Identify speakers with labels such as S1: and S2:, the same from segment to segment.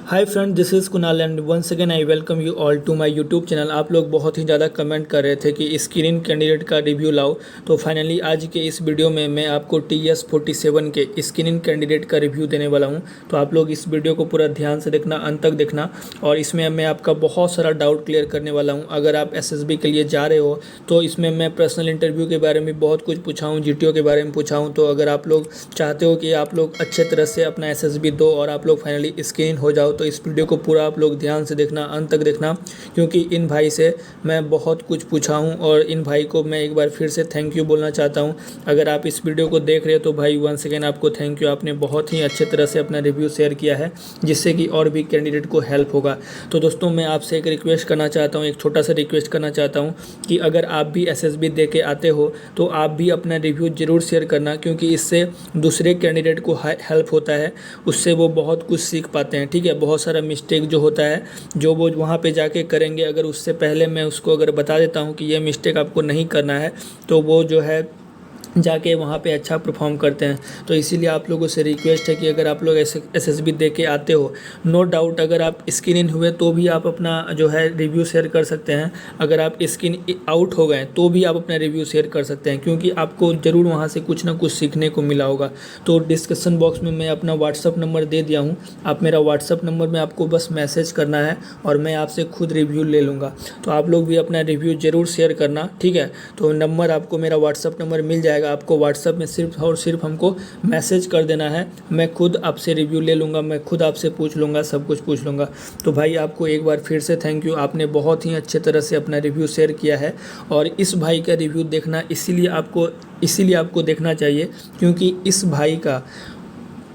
S1: Hi friend, this is Kunal and once again I welcome you all to my YouTube channel. आप लोग बहुत ही ज़्यादा comment कर रहे थे कि स्क्रीन कैंडिडेट का रिव्यू लाओ, तो फाइनली आज के इस वीडियो में मैं आपको TS47 के स्क्रीन कैंडिडेट का रिव्यू देने वाला हूं। तो आप लोग इस वीडियो को पूरा ध्यान से देखना, अंत तक देखना, और इसमें मैं आपका बहुत सारा डाउट क्लियर करने वाला हूँ। अगर आप SSB के लिए जा रहे हो तो इसमें मैं पर्सनल इंटरव्यू के बारे में बहुत कुछ पूछा हूँ, GTO के बारे में पूछा हूँ। तो अगर आप लोग चाहते हो कि आप लोग अच्छे तरह से अपना SSB दो और आप लोग फाइनली स्क्रीन हो जाओ, तो इस वीडियो को पूरा आप लोग ध्यान से देखना, अंत तक देखना, क्योंकि इन भाई से मैं बहुत कुछ पूछा हूं और इन भाई को मैं एक बार फिर से थैंक यू बोलना चाहता हूं। अगर आप इस वीडियो को देख रहे हो तो भाई वंस अगेन आपको थैंक यू। आपने बहुत ही अच्छे तरह से अपना रिव्यू शेयर किया है, जिससे कि और भी कैंडिडेट को हेल्प होगा। तो दोस्तों, मैं आपसे एक रिक्वेस्ट करना चाहता हूँ, एक छोटा सा रिक्वेस्ट करना चाहता हूँ कि अगर आप भी SSB दे के आते हो तो आप भी अपना रिव्यू ज़रूर शेयर करना, क्योंकि इससे दूसरे कैंडिडेट को हेल्प होता है, उससे वो बहुत कुछ सीख पाते हैं। ठीक है, बहुत सारा मिस्टेक जो होता है जो वो वहाँ पे जाके करेंगे, अगर उससे पहले मैं उसको अगर बता देता हूँ कि ये मिस्टेक आपको नहीं करना है, तो वो जो है जाके वहाँ पे अच्छा परफॉर्म करते हैं। तो इसीलिए आप लोगों से रिक्वेस्ट है कि अगर आप लोग SSB दे के आते हो, नो डाउट अगर आप स्क्रीन इन हुए तो भी आप अपना जो है रिव्यू शेयर कर सकते हैं। अगर आप स्क्रीन आउट हो गए तो भी आप अपना रिव्यू शेयर कर सकते हैं, क्योंकि आपको ज़रूर वहाँ से कुछ ना कुछ सीखने को मिला होगा। तो डिस्क्रिप्शन बॉक्स में मैं अपना व्हाट्सअप नंबर दे दिया हूँ, आप मेरा व्हाट्सअप नंबर में आपको बस मैसेज करना है और मैं आपसे खुद रिव्यू ले लूँगा। तो आप लोग भी अपना रिव्यू ज़रूर शेयर करना, ठीक है। तो नंबर आपको, मेरा व्हाट्सअप नंबर मिल जाएगा आपको। व्हाट्सएप में सिर्फ और सिर्फ हमको मैसेज कर देना है, मैं खुद आपसे रिव्यू ले लूँगा, मैं खुद आपसे पूछ लूँगा, सब कुछ पूछ लूँगा। तो भाई आपको एक बार फिर से थैंक यू, आपने बहुत ही अच्छे तरह से अपना रिव्यू शेयर किया है। और इस भाई का रिव्यू देखना इसीलिए आपको देखना चाहिए, क्योंकि इस भाई का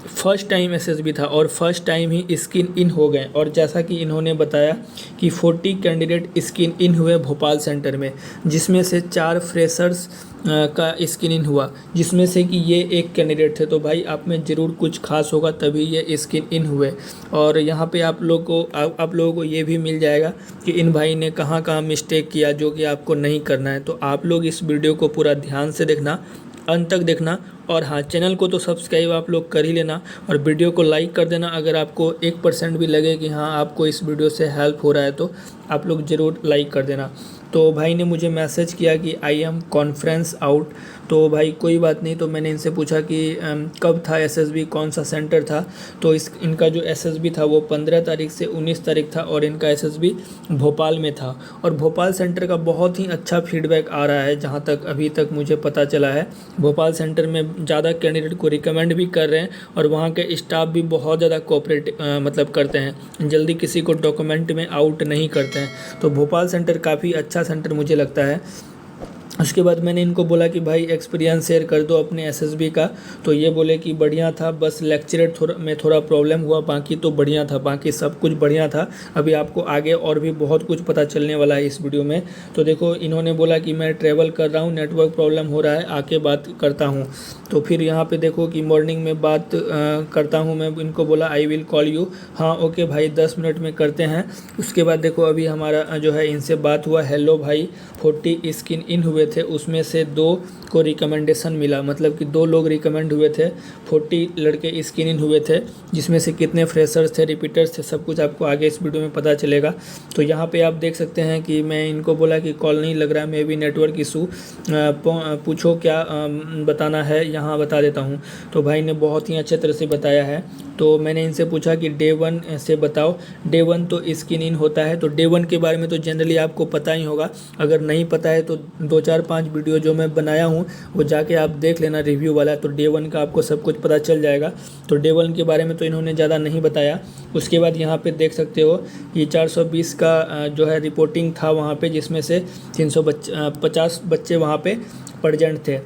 S1: फर्स्ट टाइम SSB था और फर्स्ट टाइम ही स्क्रीन इन हो गए। और जैसा कि इन्होंने बताया कि 40 कैंडिडेट स्क्रीन इन हुए भोपाल सेंटर में, जिसमें से 4 फ्रेशर्स का स्क्रीन इन हुआ, जिसमें से कि ये एक कैंडिडेट थे। तो भाई आप में ज़रूर कुछ खास होगा, तभी ये स्क्रीन इन हुए। और यहाँ पे आप लोगों को ये भी मिल जाएगा कि इन भाई ने कहाँ कहाँ मिस्टेक किया, जो कि आपको नहीं करना है। तो आप लोग इस वीडियो को पूरा ध्यान से देखना, अंत तक देखना। और हाँ, चैनल को तो सब्सक्राइब आप लोग कर ही लेना और वीडियो को लाइक कर देना। अगर आपको 1% भी लगे कि हाँ आपको इस वीडियो से हेल्प हो रहा है तो आप लोग ज़रूर लाइक कर देना। तो भाई ने मुझे मैसेज किया कि आई एम कॉन्फ्रेंस आउट। तो भाई कोई बात नहीं। तो मैंने इनसे पूछा कि कब था SSB, कौन सा सेंटर था। तो इनका जो SSB था वो 15 तारीख से 19 तारीख था और इनका SSB भोपाल में था। और भोपाल सेंटर का बहुत ही अच्छा फीडबैक आ रहा है, जहाँ तक अभी तक मुझे पता चला है। भोपाल सेंटर में ज़्यादा कैंडिडेट को रिकमेंड भी कर रहे हैं और वहाँ के स्टाफ भी बहुत ज़्यादा कोऑपरेट मतलब करते हैं, जल्दी किसी को डॉक्यूमेंट में आउट नहीं करते हैं। तो भोपाल सेंटर काफ़ी अच्छा सेंटर मुझे लगता है। उसके बाद मैंने इनको बोला कि भाई एक्सपीरियंस शेयर कर दो अपने SSB का। तो ये बोले कि बढ़िया था, बस लेक्चरर थोड़ा प्रॉब्लम हुआ, बाकी तो बढ़िया था, बाकी सब कुछ बढ़िया था। अभी आपको आगे और भी बहुत कुछ पता चलने वाला है इस वीडियो में। तो देखो, इन्होंने बोला कि मैं ट्रैवल कर रहा हूँ, नेटवर्क प्रॉब्लम हो रहा है, आके बात करता हूँ। तो फिर यहाँ पे देखो कि मॉर्निंग में बात करता हूँ, मैं इनको बोला आई विल कॉल यू। हाँ ओके भाई, 10 मिनट में करते हैं। उसके बाद देखो अभी हमारा जो है इनसे बात हुआ। हेलो भाई, 40 स्क्रीन इन हुए थे, उसमें से 2 को रिकमेंडेशन मिला, मतलब कि 2 लोग रिकमेंड हुए थे। 40 लड़के स्क्रीन इन हुए थे, जिसमें से कितने फ्रेशर्स थे, रिपीटर्स थे, सब कुछ आपको आगे इस वीडियो में पता चलेगा। तो यहाँ पे आप देख सकते हैं कि मैं इनको बोला कि कॉल नहीं लग रहा है, मे बी नेटवर्क इशू, पूछो क्या बताना है, यहाँ बता देता हूँ। तो भाई ने बहुत ही अच्छे तरह से बताया है। तो मैंने इनसे पूछा कि डे 1 से बताओ। डे 1 तो स्क्रीन इन होता है। तो डे 1 के बारे में तो जनरली आपको पता ही होगा, अगर नहीं पता है तो 2-4-5 वीडियो जो मैं बनाया हूँ वो जाके आप देख लेना, रिव्यू वाला। तो डे 1 का आपको सब कुछ पता चल जाएगा। तो डे 1 के बारे में तो इन्होंने ज़्यादा नहीं बताया। उसके बाद यहाँ पे देख सकते हो कि 420 का जो है रिपोर्टिंग था वहाँ पे, जिसमें से 350 बच्चे वहाँ पे प्रेजेंट थे।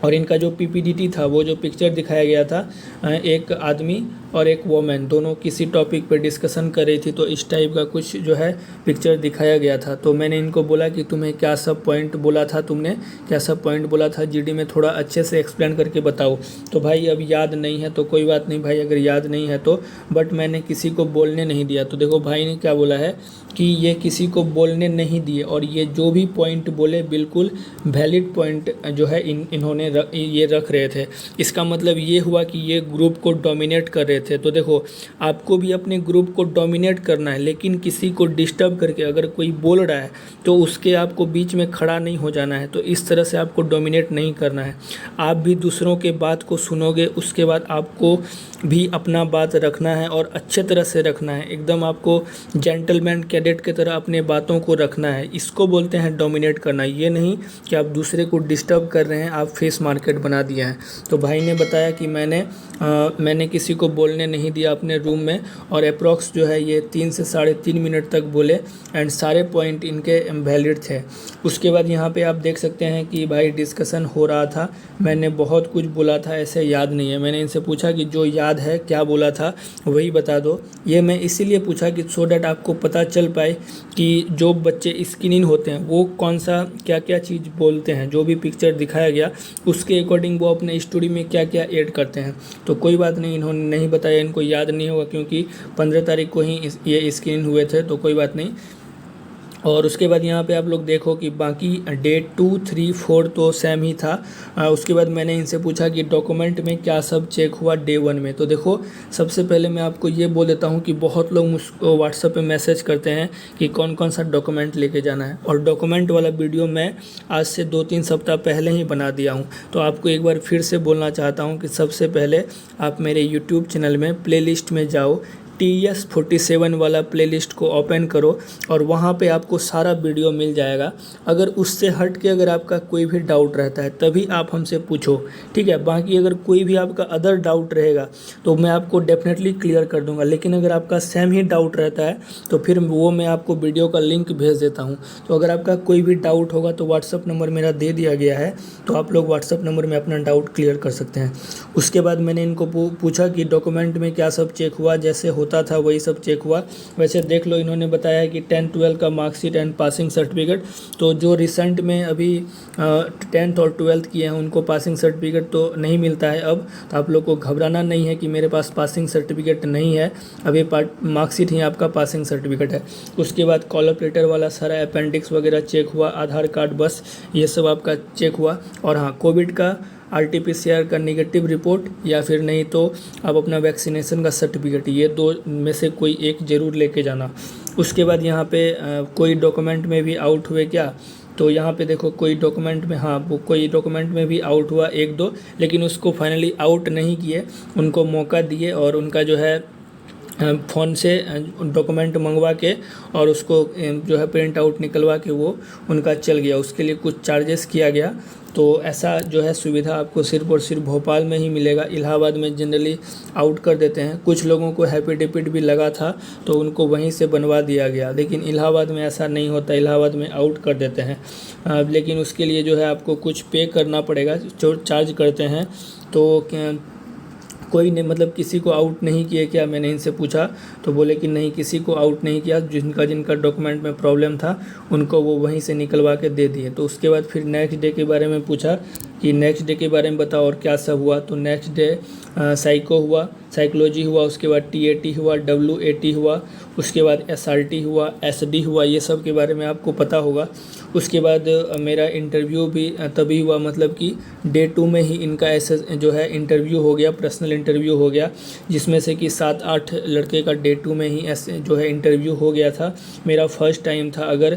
S1: और इनका जो PPDT था, वो जो पिक्चर दिखाया गया था, एक आदमी और एक वोमेन दोनों किसी टॉपिक पे डिस्कशन कर रही थी। तो इस टाइप का कुछ जो है पिक्चर दिखाया गया था। तो मैंने इनको बोला कि तुम्हें क्या सब पॉइंट बोला था, तुमने क्या सब पॉइंट बोला था GD में, थोड़ा अच्छे से एक्सप्लेन करके बताओ। तो भाई अब याद नहीं है तो कोई बात नहीं भाई, अगर याद नहीं है तो, बट मैंने किसी को बोलने नहीं दिया। तो देखो भाई ने क्या बोला है कि ये किसी को बोलने नहीं दिए, और ये जो भी पॉइंट बोले बिल्कुल वैलिड पॉइंट जो है इन्होंने ये रख रहे थे। इसका मतलब ये हुआ कि ये ग्रुप को डोमिनेट कर रहे थे। तो देखो, आपको भी अपने ग्रुप को डोमिनेट करना है, लेकिन किसी को डिस्टर्ब करके अगर कोई बोल रहा है तो उसके आपको बीच में खड़ा नहीं हो जाना है। तो इस तरह से आपको डोमिनेट नहीं करना है। आप भी दूसरों के बात को सुनोगे, उसके बाद आपको भी अपना बात रखना है और अच्छे तरह से रखना है। एकदम आपको जेंटलमैन कैडेट की तरह अपने बातों को रखना है। इसको बोलते हैं डोमिनेट करना। ये नहीं कि आप दूसरे को डिस्टर्ब कर रहे हैं, आप फेस मार्केट बना दिया है। तो भाई ने बताया कि मैंने किसी को बोलने नहीं दिया अपने रूम में, और अप्रॉक्स जो है ये 3 से 3.5 मिनट तक बोले एंड सारे पॉइंट इनके वैलिड थे। उसके बाद यहाँ पे आप देख सकते हैं कि भाई डिस्कशन हो रहा था। मैंने बहुत कुछ बोला था, ऐसे याद नहीं है। मैंने इनसे पूछा कि जो याद है क्या बोला था वही बता दो। ये मैं इसीलिए पूछा कि सो डैट आपको पता चल पाए कि जो बच्चे स्किन इन होते हैं वो कौन सा क्या क्या चीज़ बोलते हैं। जो भी पिक्चर दिखाया गया उसके अकॉर्डिंग वो अपने स्टोरी में क्या क्या ऐड करते हैं। तो कोई बात नहीं, इन्होंने नहीं बताया, इनको याद नहीं होगा क्योंकि 15 तारीख को ही ये स्क्रीन हुए थे। तो कोई बात नहीं। और उसके बाद यहाँ पे आप लोग देखो कि बाकी डे 2, 3, 4 तो सेम ही था। उसके बाद मैंने इनसे पूछा कि डॉक्यूमेंट में क्या सब चेक हुआ डे 1 में। तो देखो, सबसे पहले मैं आपको ये बोल देता हूँ कि बहुत लोग मुझको व्हाट्सएप पे मैसेज करते हैं कि कौन कौन सा डॉक्यूमेंट लेके जाना है, और डॉक्यूमेंट वाला वीडियो मैं आज से 2-3 सप्ताह पहले ही बना दिया हूँ। तो आपको एक बार फिर से बोलना चाहता हूँ कि सबसे पहले आप मेरे यूट्यूब चैनल में प्लेलिस्ट में जाओ, TS47 वाला प्लेलिस्ट को ओपन करो और वहाँ पे आपको सारा वीडियो मिल जाएगा। अगर उससे हट के अगर आपका कोई भी डाउट रहता है तभी आप हमसे पूछो, ठीक है। बाकी अगर कोई भी आपका अदर डाउट रहेगा तो मैं आपको डेफिनेटली क्लियर कर दूंगा, लेकिन अगर आपका सेम ही डाउट रहता है तो फिर वो मैं आपको वीडियो का लिंक भेज देता हूँ। तो अगर आपका कोई भी डाउट होगा तो व्हाट्सअप नंबर मेरा दे दिया गया है, तो आप लोग व्हाट्सअप नंबर में अपना डाउट क्लियर कर सकते हैं। उसके बाद मैंने इनको पूछा कि डॉक्यूमेंट में क्या सब चेक हुआ, जैसे होता था वही सब चेक हुआ। वैसे देख लो, इन्होंने बताया कि 10th-12 का मार्कशीट एंड पासिंग सर्टिफिकेट। तो जो रिसेंट में अभी 10th और 12th किए हैं उनको पासिंग सर्टिफिकेट तो नहीं मिलता है अब। तो आप लोग को घबराना नहीं है कि मेरे पास पासिंग सर्टिफिकेट नहीं है, अभी मार्कशीट ही आपका पासिंग सर्टिफिकेट है। उसके बाद कॉल ऑफ लेटर वाला सारा अपेंडिक्स वगैरह चेक हुआ, आधार कार्ड, बस ये सब आपका चेक हुआ। और हाँ, कोविड का RT-PCR का नेगेटिव रिपोर्ट, या फिर नहीं तो आप अपना वैक्सीनेशन का सर्टिफिकेट, ये 2 में से कोई एक ज़रूर लेके जाना। उसके बाद यहाँ पे कोई डॉक्यूमेंट में भी आउट हुए क्या, तो यहाँ पे देखो कोई डॉक्यूमेंट में, हाँ वो कोई डॉक्यूमेंट में भी आउट हुआ 1-2, लेकिन उसको फाइनली आउट नहीं किए, उनको मौका दिए और उनका जो है फ़ोन से डॉक्यूमेंट मंगवा के और उसको जो है प्रिंट आउट निकलवा के वो उनका चल गया। उसके लिए कुछ चार्जेस किया गया। तो ऐसा जो है सुविधा आपको सिर्फ और सिर्फ भोपाल में ही मिलेगा। इलाहाबाद में जनरली आउट कर देते हैं। कुछ लोगों को हैप्पीडेपिट भी लगा था तो उनको वहीं से बनवा दिया गया, लेकिन इलाहाबाद में ऐसा नहीं होता, इलाहाबाद में आउट कर देते हैं। लेकिन उसके लिए जो है आपको कुछ पे करना पड़ेगा, जो चार्ज करते हैं। तो कोई ने मतलब किसी को आउट नहीं किया क्या, मैंने इनसे पूछा तो बोले कि नहीं, किसी को आउट नहीं किया। जिनका डॉक्यूमेंट में प्रॉब्लम था उनको वो वहीं से निकलवा के दे दिए। तो उसके बाद फिर नेक्स्ट डे के बारे में पूछा कि नेक्स्ट डे के बारे में बताओ और क्या सब हुआ। तो नेक्स्ट डे साइको हुआ, साइकोलॉजी हुआ, उसके बाद TAT हुआ, WAT हुआ, उसके बाद SRT हुआ, SD हुआ, ये सब के बारे में आपको पता होगा। उसके बाद मेरा इंटरव्यू भी तभी हुआ, मतलब कि डे 2 में ही इनका ऐसे जो है इंटरव्यू हो गया, पर्सनल इंटरव्यू हो गया, जिसमें से कि 7-8 लड़के का डे 2 में ही ऐसे जो है इंटरव्यू हो गया था। मेरा फर्स्ट टाइम था। अगर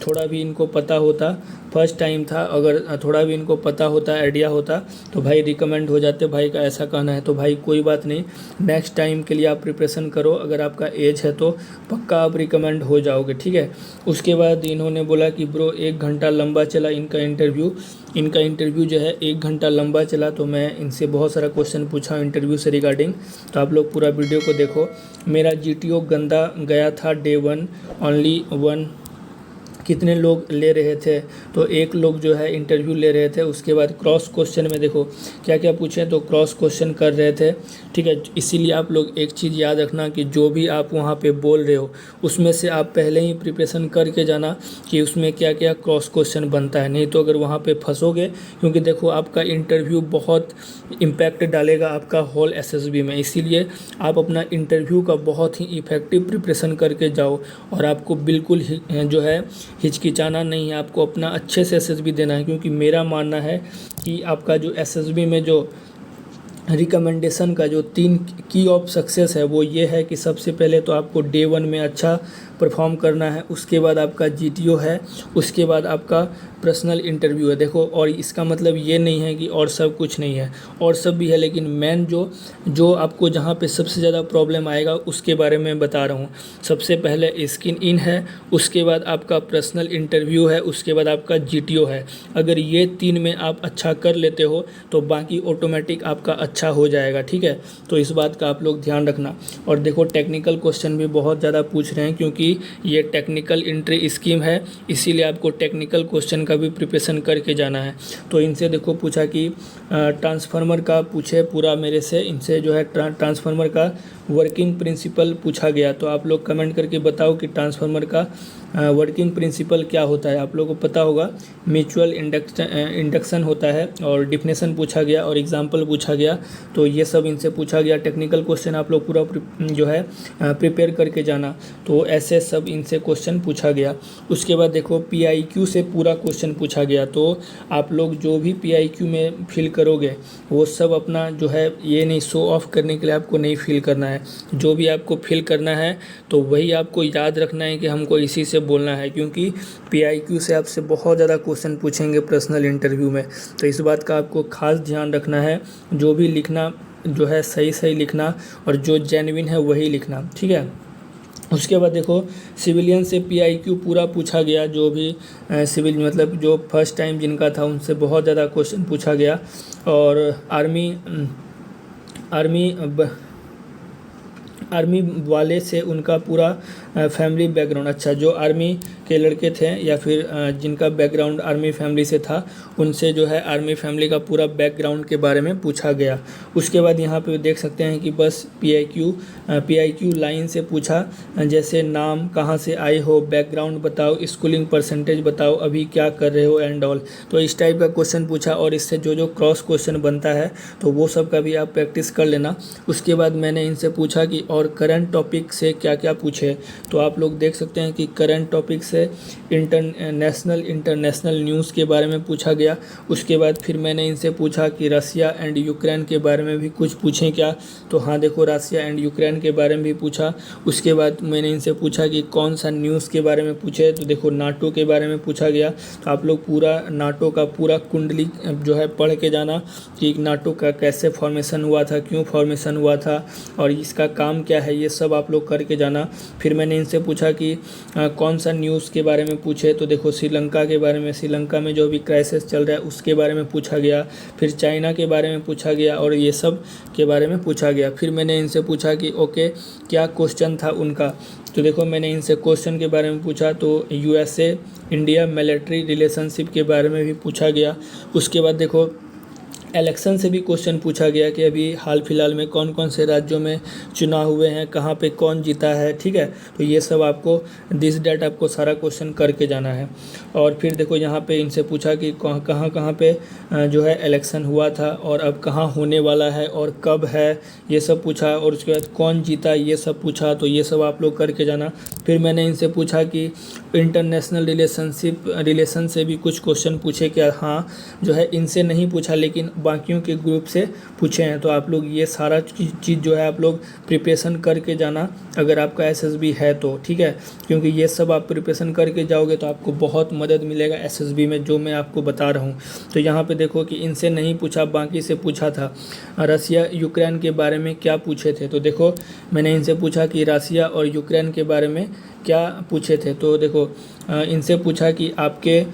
S1: थोड़ा भी इनको पता होता, फर्स्ट टाइम था, अगर थोड़ा भी इनको पता होता, आइडिया होता तो भाई रिकमेंड हो जाते। भाई का ऐसा कहना है। तो भाई कोई बात नहीं, नेक्स्ट टाइम के लिए आप प्रिपरेशन करो। अगर आपका एज है तो पक्का आप रिकमेंड हो जाओगे, ठीक है। उसके बाद इन्होंने बोला कि ब्रो 1 घंटा लंबा चला इनका इंटरव्यू जो है 1 घंटा लंबा चला। तो मैं इनसे बहुत सारा क्वेश्चन पूछा इंटरव्यू से रिगार्डिंग, तो आप लोग पूरा वीडियो को देखो। मेरा GTO गंदा गया था डे 1, ओनली 1। कितने लोग ले रहे थे, तो 1 लोग जो है इंटरव्यू ले रहे थे। उसके बाद क्रॉस क्वेश्चन में देखो क्या क्या पूछे, तो क्रॉस क्वेश्चन कर रहे थे, ठीक है। इसीलिए आप लोग एक चीज़ याद रखना कि जो भी आप वहाँ पे बोल रहे हो उसमें से आप पहले ही प्रिपरेशन करके जाना कि उसमें क्या क्या क्रॉस क्वेश्चन बनता है, नहीं तो अगर वहाँ पे फंसोगे, क्योंकि देखो आपका इंटरव्यू बहुत इम्पैक्ट डालेगा आपका होल SSB में। इसीलिए आप अपना इंटरव्यू का बहुत ही इफ़ेक्टिव प्रिपरेशन करके जाओ, और आपको बिल्कुल जो है हिचकिचाना नहीं है, आपको अपना अच्छे से SSB देना है। क्योंकि मेरा मानना है कि आपका जो SSB में जो रिकमेंडेशन का जो 3 की ऑफ सक्सेस है वो ये है कि सबसे पहले तो आपको डे 1 में अच्छा परफॉर्म करना है, उसके बाद आपका जीटीओ है, उसके बाद आपका पर्सनल इंटरव्यू है। देखो, और इसका मतलब ये नहीं है कि और सब कुछ नहीं है, और सब भी है, लेकिन मेन जो आपको जहाँ पे सबसे ज़्यादा प्रॉब्लम आएगा उसके बारे में बता रहा हूँ। सबसे पहले स्किन इन है, उसके बाद आपका पर्सनल इंटरव्यू है, उसके बाद आपका जीटीओ है। अगर ये 3 में आप अच्छा कर लेते हो तो बाकी ऑटोमेटिक आपका अच्छा हो जाएगा, ठीक है। तो इस बात का आप लोग ध्यान रखना। और देखो, टेक्निकल क्वेश्चन भी बहुत ज़्यादा पूछ रहे हैं, क्योंकि ये टेक्निकल एंट्री स्कीम है, इसीलिए आपको टेक्निकल क्वेश्चन का भी प्रिपरेशन करके जाना है। तो इनसे देखो पूछा कि ट्रांसफार्मर का पूछे पूरा मेरे से, इनसे जो है ट्रांसफार्मर का वर्किंग प्रिंसिपल पूछा गया। तो आप लोग कमेंट करके बताओ कि ट्रांसफार्मर का वर्किंग प्रिंसिपल क्या होता है। आप लोगों को पता होगा, म्यूचुअल इंडक्शन होता है, और डिफिनेशन पूछा गया और एग्जांपल पूछा गया। तो ये सब इनसे पूछा गया। टेक्निकल क्वेश्चन आप लोग पूरा जो है प्रिपेयर करके जाना। तो ऐसे सब इनसे क्वेश्चन पूछा गया। उसके बाद देखो, PIQ से पूरा क्वेश्चन पूछा गया। तो आप लोग जो भी PIQ में फिल करोगे वो सब अपना जो है, ये नहीं शो ऑफ करने के लिए आपको नहीं फिल करना है। जो भी आपको फिल करना है तो वही आपको याद रखना है कि हमको इसी से बोलना है, क्योंकि PIQ से आपसे बहुत ज़्यादा क्वेश्चन पूछेंगे पर्सनल इंटरव्यू में। तो इस बात का आपको खास ध्यान रखना है। जो भी लिखना जो है सही सही लिखना, और जो जेन्युइन है वही लिखना, ठीक है। उसके बाद देखो, सिविलियन से PIQ पूरा पूछा गया। जो भी सिविल मतलब जो फर्स्ट टाइम जिनका था उनसे बहुत ज़्यादा क्वेश्चन पूछा गया। और आर्मी वाले से उनका पूरा फैमिली बैकग्राउंड, अच्छा जो आर्मी के लड़के थे या फिर जिनका बैकग्राउंड आर्मी फैमिली से था, उनसे जो है आर्मी फैमिली का पूरा बैकग्राउंड के बारे में पूछा गया। उसके बाद यहाँ पे देख सकते हैं कि बस PIQ लाइन से पूछा, जैसे नाम, कहाँ से आए हो, बैकग्राउंड बताओ, स्कूलिंग परसेंटेज बताओ, अभी क्या कर रहे हो एंड ऑल। तो इस टाइप का क्वेश्चन पूछा, और इससे जो क्रॉस क्वेश्चन बनता है तो वो सब का भी आप प्रैक्टिस कर लेना। उसके बाद मैंने इनसे पूछा कि और करंट टॉपिक से क्या क्या पूछे। तो आप लोग देख सकते हैं कि करंट टॉपिक से इंटरनेशनल न्यूज़ के बारे में पूछा गया। उसके बाद फिर मैंने इनसे पूछा कि रसिया एंड यूक्रेन के बारे में भी कुछ पूछें क्या। तो हाँ, देखो, रसिया एंड यूक्रेन के बारे में भी पूछा। उसके बाद मैंने इनसे पूछा कि कौन सा न्यूज़ के बारे में पूछे। तो देखो, नाटो के बारे में पूछा गया। तो आप लोग पूरा नाटो का पूरा कुंडली जो है पढ़ के जाना कि नाटो का कैसे फॉर्मेशन हुआ था, क्यों फॉर्मेशन हुआ था, और इसका काम क्या है, ये सब आप लोग करके जाना। फिर मैंने इनसे पूछा कि कौन सा न्यूज़ के बारे में पूछे। तो देखो, श्रीलंका के बारे में, श्रीलंका में जो भी क्राइसिस चल रहा है उसके बारे में पूछा गया। फिर चाइना के बारे में पूछा गया, और ये सब के बारे में पूछा गया। फिर मैंने इनसे पूछा कि ओके, क्या क्वेश्चन था उनका। तो देखो, मैंने इनसे क्वेश्चन के बारे में पूछा। तो USA इंडिया मिलिट्री रिलेशनशिप के बारे में भी पूछा गया। उसके बाद देखो, इलेक्शन से भी क्वेश्चन पूछा गया कि अभी हाल फिलहाल में कौन कौन से राज्यों में चुनाव हुए हैं, कहाँ पे कौन जीता है, ठीक है। तो ये सब आपको दिस डेट आपको सारा क्वेश्चन करके जाना है। और फिर देखो, यहाँ पे इनसे पूछा कि कहाँ पे जो है इलेक्शन हुआ था, और अब कहाँ होने वाला है, और कब है, ये सब पूछा। और उसके बाद कौन जीता, ये सब पूछा। तो ये सब आप लोग करके जाना। फिर मैंने इनसे पूछा कि इंटरनेशनल रिलेशन से भी कुछ क्वेश्चन पूछे क्या। हाँ, जो है इनसे नहीं पूछा, लेकिन बाकियों के ग्रुप से पूछे हैं। तो आप लोग ये सारा चीज़ जो है आप लोग प्रिपरेशन करके जाना, अगर आपका SSB है तो, ठीक है। क्योंकि ये सब आप प्रिपरेशन करके जाओगे तो आपको बहुत मदद मिलेगा SSB में, जो मैं आपको बता रहा हूँ। तो यहाँ पे देखो कि इनसे नहीं पूछा, बाकी से पूछा था। रसिया यूक्रेन के बारे में क्या पूछे थे। तो देखो, मैंने इनसे पूछा कि रसिया और यूक्रेन के बारे में क्या पूछे थे। तो देखो, इनसे पूछा कि आपके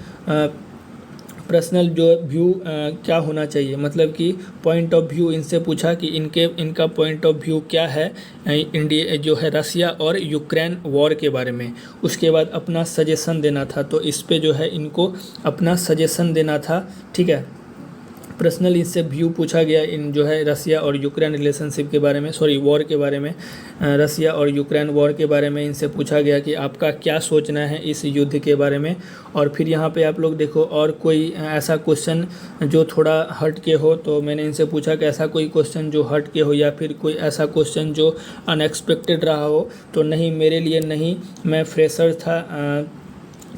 S1: पर्सनल जो व्यू क्या होना चाहिए, मतलब कि पॉइंट ऑफ व्यू। इनसे पूछा कि इनका पॉइंट ऑफ व्यू क्या है इंडिया जो है रसिया और यूक्रेन वॉर के बारे में। उसके बाद अपना सजेशन देना था। तो इस पे जो है इनको अपना सजेशन देना था, ठीक है। पर्सनल इससे व्यू पूछा गया इन जो है रसिया और यूक्रेन रिलेशनशिप के बारे में, सॉरी वॉर के बारे में, रसिया और यूक्रेन वॉर के बारे में इनसे पूछा गया कि आपका क्या सोचना है इस युद्ध के बारे में। और फिर यहाँ पे आप लोग देखो, और कोई ऐसा क्वेश्चन जो थोड़ा हट के हो। तो मैंने इनसे पूछा कि ऐसा कोई क्वेश्चन जो हट के हो, या फिर कोई ऐसा क्वेश्चन जो अनएक्सपेक्टेड रहा हो। तो नहीं, मेरे लिए नहीं, मैं फ्रेशर था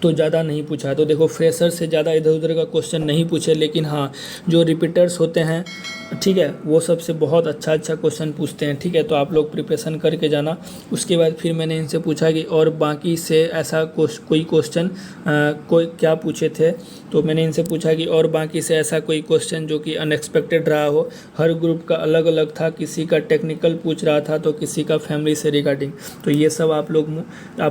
S1: तो ज़्यादा नहीं पूछा। तो देखो फ्रेशर से ज़्यादा इधर उधर का क्वेश्चन नहीं पूछे, लेकिन हाँ जो रिपीटर्स होते हैं, ठीक है, वो सबसे बहुत अच्छा अच्छा क्वेश्चन पूछते हैं। ठीक है, तो आप लोग प्रिपरेशन करके जाना। उसके बाद फिर मैंने इनसे पूछा कि और बाकी से ऐसा कोई क्वेश्चन कोई क्या पूछे थे। तो मैंने इनसे पूछा कि और बाकी से ऐसा कोई क्वेश्चन जो कि अनएक्सपेक्टेड रहा हो। हर ग्रुप का अलग अलग था, किसी का टेक्निकल पूछ रहा था तो किसी का फैमिली से रिगार्डिंग। तो ये सब आप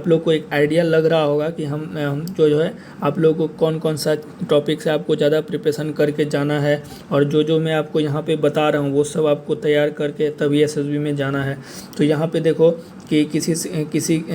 S1: लोग को एक आइडिया लग रहा होगा कि हम जो है आप लोगों को कौन कौन सा टॉपिक से आपको ज़्यादा प्रिपरेशन करके जाना है, और जो मैं आपको यहाँ पे बता रहा हूँ वो सब आपको तैयार करके तभी एसएसबी में जाना है। तो यहाँ पे देखो कि किसी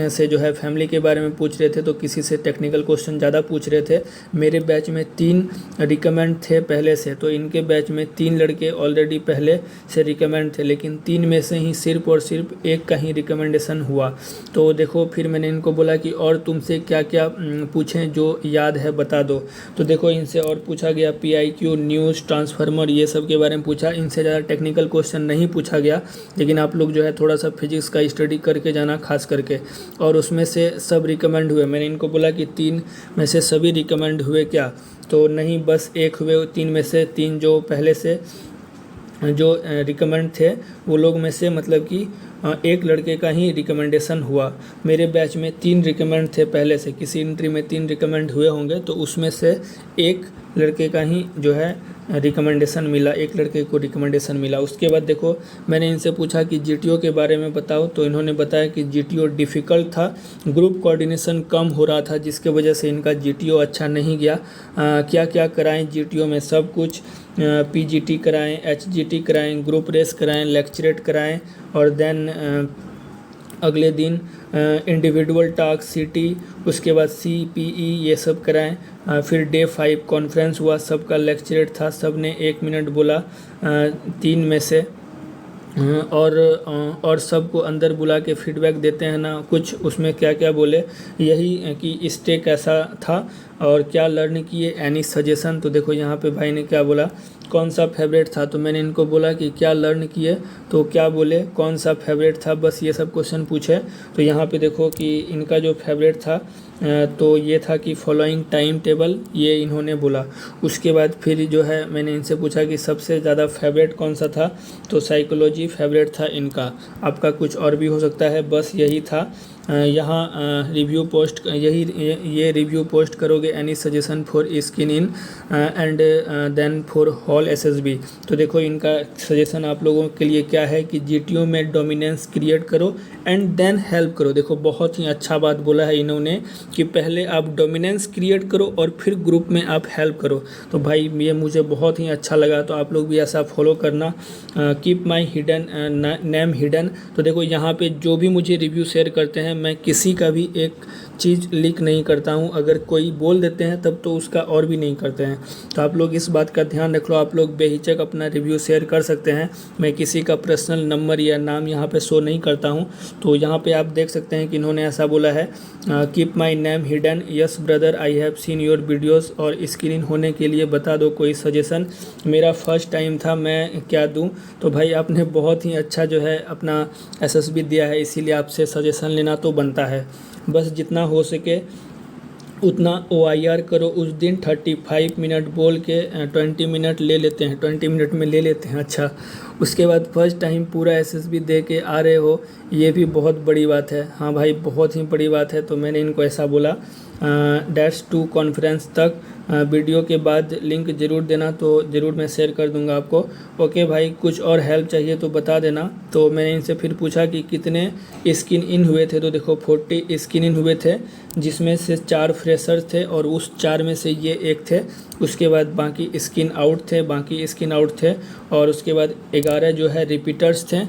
S1: से जो है फैमिली के बारे में पूछ रहे थे, तो किसी से टेक्निकल क्वेश्चन ज़्यादा पूछ रहे थे। मेरे बैच में 3 रिकमेंड थे पहले से, तो इनके बैच में 3 लड़के ऑलरेडी पहले से रिकमेंड थे, लेकिन 3 में से ही सिर्फ और सिर्फ एक का ही रिकमेंडेशन हुआ। तो देखो फिर मैंने इनको बोला कि और तुमसे क्या क्या पूछें, जो याद है बता दो। तो देखो इनसे और पूछा गया PIQ, न्यूज़, ट्रांसफार्मर, ये सब के बारे में पूछा। इनसे ज़्यादा टेक्निकल क्वेश्चन नहीं पूछा गया, लेकिन आप लोग जो है थोड़ा सा फिजिक्स का स्टडी करके जाना खास करके। और उसमें से सब रिकमेंड हुए। मैंने इनको बोला कि 3 में से सभी रिकमेंड हुए क्या, तो नहीं, बस एक हुए। 3 में से 3 जो पहले से जो रिकमेंड थे वो लोग में से मतलब कि एक लड़के का ही रिकमेंडेशन हुआ। मेरे बैच में 3 रिकमेंड थे पहले से, किसी एंट्री में 3 रिकमेंड हुए होंगे, तो उसमें से एक लड़के का ही जो है रिकमेंडेशन मिला, एक लड़के को रिकमेंडेशन मिला। उसके बाद देखो मैंने इनसे पूछा कि GTO के बारे में बताओ, तो इन्होंने बताया कि GTO डिफ़िकल्ट था, ग्रुप कोऑर्डिनेशन कम हो रहा था, जिसके वजह से इनका GTO अच्छा नहीं गया। क्या क्या कराएं GTO में, सब कुछ PGT कराएं, HGT कराएं, ग्रुप रेस कराएं, लेक्चरेट कराएं, और देन अगले दिन इंडिविजुअल टास्क CT, उसके बाद CPE ये सब कराएं। फिर डे 5 कॉन्फ्रेंस हुआ, सबका लेक्चरेट था, सब ने 1 मिनट बोला 3 में से। और सबको अंदर बुला के फीडबैक देते हैं ना कुछ, उसमें क्या क्या बोले, यही कि स्टे कैसा था और क्या लर्न किए, एनी सजेशन। तो देखो यहाँ पे भाई ने क्या बोला, कौन सा फेवरेट था। तो मैंने इनको बोला कि क्या लर्न किए, तो क्या बोले कौन सा फेवरेट था, बस ये सब क्वेश्चन पूछे। तो यहाँ पे देखो कि इनका जो फेवरेट था तो ये था कि फॉलोइंग टाइम टेबल, ये इन्होंने बोला। उसके बाद फिर जो है मैंने इनसे पूछा कि सबसे ज़्यादा फेवरेट कौन सा था, तो साइकोलॉजी फेवरेट था इनका। आपका कुछ और भी हो सकता है, बस यही था। यहाँ रिव्यू पोस्ट, ये रिव्यू पोस्ट करोगे, any suggestion for skin in and then for whole SSB। तो देखो इनका सजेशन आप लोगों के लिए क्या है कि GTO में डोमिनेंस क्रिएट करो एंड देन हेल्प करो। देखो बहुत ही अच्छा बात बोला है इन्होंने कि पहले आप डोमिनेंस क्रिएट करो और फिर ग्रुप में आप हेल्प करो। तो भाई ये मुझे बहुत ही अच्छा लगा, तो आप लोग भी ऐसा फॉलो करना। Keep my hidden name hidden. तो देखो यहाँ पे जो भी मुझे रिव्यू शेयर करते हैं, मैं किसी का भी एक चीज़ लीक नहीं करता हूँ। अगर कोई बोल देते हैं तब तो उसका और भी नहीं करते हैं। तो आप लोग इस बात का ध्यान रख लो, आप लोग बेहिचक अपना रिव्यू शेयर कर सकते हैं। मैं किसी का पर्सनल नंबर या नाम यहाँ पे शो नहीं करता हूँ। तो यहाँ पे आप देख सकते हैं कि इन्होंने ऐसा बोला है, keep my name hidden, yes brother I have seen your videos, और स्क्रीन होने के लिए बता दो कोई सजेशन, मेरा फर्स्ट टाइम था, मैं क्या दूँ। तो भाई आपने बहुत ही अच्छा जो है अपना SSB दिया है, इसीलिए आपसे सजेशन लेना तो बनता है। बस जितना हो सके उतना OIR करो। उस दिन 35 मिनट बोल के 20 मिनट ले लेते हैं, 20 मिनट में ले लेते हैं। अच्छा, उसके बाद फर्स्ट टाइम पूरा SSB दे के आ रहे हो, ये भी बहुत बड़ी बात है। हाँ भाई बहुत ही बड़ी बात है। तो मैंने इनको ऐसा बोला, -2 कॉन्फ्रेंस तक वीडियो के बाद लिंक ज़रूर देना, तो ज़रूर मैं शेयर कर दूंगा आपको। ओके भाई, कुछ और हेल्प चाहिए तो बता देना। तो मैंने इनसे फिर पूछा कि कितने स्किन इन हुए थे, तो देखो 40 स्किन इन हुए थे, जिसमें से 4 फ्रेशर्स थे और उस 4 में से ये एक थे। उसके बाद बाकी स्किन आउट थे, और उसके बाद 11 जो है रिपीटर्स थे,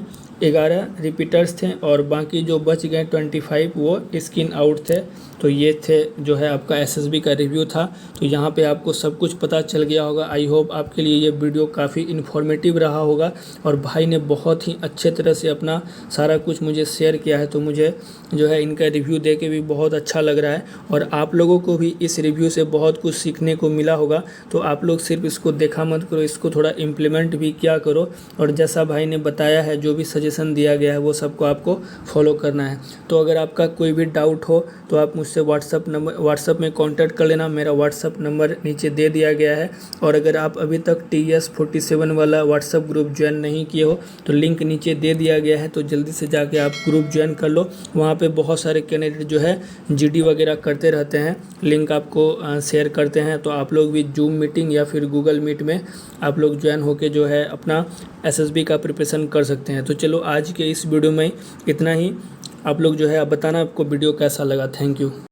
S1: 11 रिपीटर्स थे, और बाकी जो बच गए 25 वो स्किन आउट थे। तो ये थे जो है आपका SSB का रिव्यू था। तो यहाँ पे आपको सब कुछ पता चल गया होगा। आई होप आपके लिए ये वीडियो काफ़ी इन्फॉर्मेटिव रहा होगा, और भाई ने बहुत ही अच्छे तरह से अपना सारा कुछ मुझे शेयर किया है। तो मुझे जो है इनका रिव्यू दे के भी बहुत अच्छा लग रहा है, और आप लोगों को भी इस रिव्यू से बहुत कुछ सीखने को मिला होगा। तो आप लोग सिर्फ इसको देखा मत करो, इसको थोड़ा इम्प्लीमेंट भी किया करो, और जैसा भाई ने बताया है, जो भी सजेशन सजेशन दिया गया है वो सबको आपको फॉलो करना है। तो अगर आपका कोई भी डाउट हो तो आप मुझसे व्हाट्सअप में कांटेक्ट कर लेना। मेरा व्हाट्सअप नंबर नीचे दे दिया गया है। और अगर आप अभी तक TS47 वाला व्हाट्सअप ग्रुप ज्वाइन नहीं किए हो तो लिंक नीचे दे दिया गया है, तो जल्दी से जाके आप ग्रुप ज्वाइन कर लो। वहाँ पे बहुत सारे कैंडिडेट जो है GD वगैरह करते रहते हैं, लिंक आपको शेयर करते हैं। तो आप लोग भी जूम मीटिंग या फिर गूगल मीट में आप लोग ज्वाइन होके जो है अपना SSB का प्रिपरेशन कर सकते हैं। तो चलो आज के इस वीडियो में इतना ही। आप लोग जो है आप बताना आपको वीडियो कैसा लगा। Thank you.